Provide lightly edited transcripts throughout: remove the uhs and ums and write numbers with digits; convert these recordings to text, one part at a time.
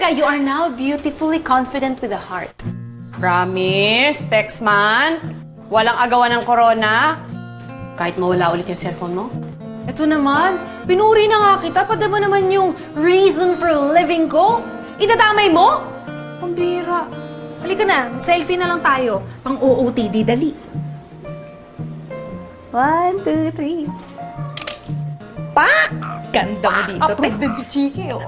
Veronica, you are now beautifully confident with a heart. Promise, Pexman. Walang agawan ng corona. Kahit mawala ulit yung cellphone mo. Ito naman, pinuri na nga kita. Padama naman yung reason for living ko. Idadamay mo? Pambira. Halika na, selfie na lang tayo. Pang OOTD, dali. 1, 2, 3. Pak! Ganda mo dito, te. Approved din si Chiki, oh.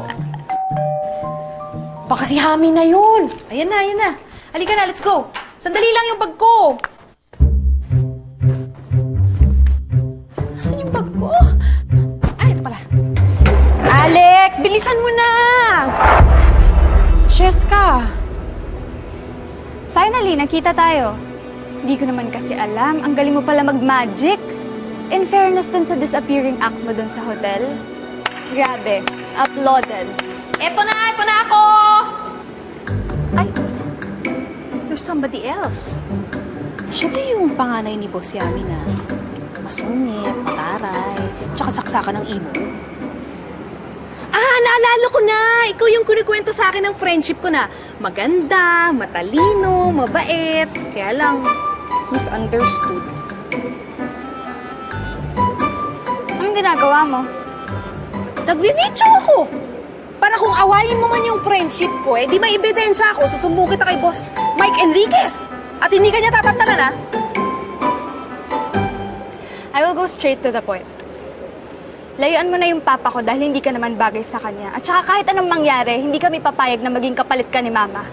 Baka si Hami na yun. Ayan na, ayan na. Halika na, let's go. Sandali lang yung bag ko. Nasaan yung bag ko? Ay, ito pala. Alex, bilisan mo na! Cheska. Finally, nakita tayo. Hindi ko naman kasi alam. Ang galing mo pala mag-magic. In fairness dun sa disappearing act mo dun sa hotel. Grabe. Applauded. Ito na ako! Ay, there's somebody else. Siya ba yung panganay ni Boss Yami na masungit, mataray, tsaka saksakan ng imo? Ah, naalala ko na! Ikaw yung kunikwento sa akin ng friendship ko na maganda, matalino, mabait, kaya lang misunderstood. Anong ginagawa mo? Nagvi-video ako! Para kung awayin mo man yung friendship ko, di may ebidensya ako, susumbong kita kay Boss Mike Enriquez. At hindi ka niya tatantanan, ha? I will go straight to the point. Layuan mo na yung papa ko dahil hindi ka naman bagay sa kanya. At saka kahit anong mangyari, hindi kami papayag na maging kapalit ka ni Mama.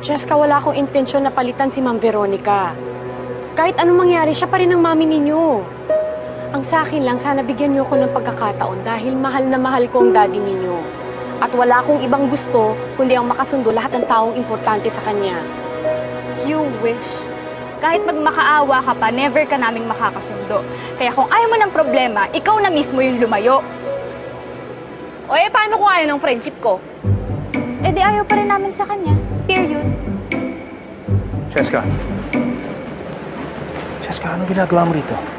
Cheska, wala akong intensyon na palitan si Ma'am Veronica. Kahit anong mangyari, siya pa rin ang mami ninyo. Ang sa akin lang, sana bigyan niyo ako ng pagkakataon dahil mahal na mahal ko ang daddy ninyo. At wala akong ibang gusto kundi ang makasundo lahat ng taong importante sa kanya. You wish. Kahit magmakaawa ka pa, never ka naming makakasundo. Kaya kung ayaw mo ng problema, ikaw na mismo yung lumayo. O paano kung ayaw ng friendship ko? Eh di ayaw pa rin namin sa kanya. Period. Cheska. Cheska, anong ginagawa mo rito?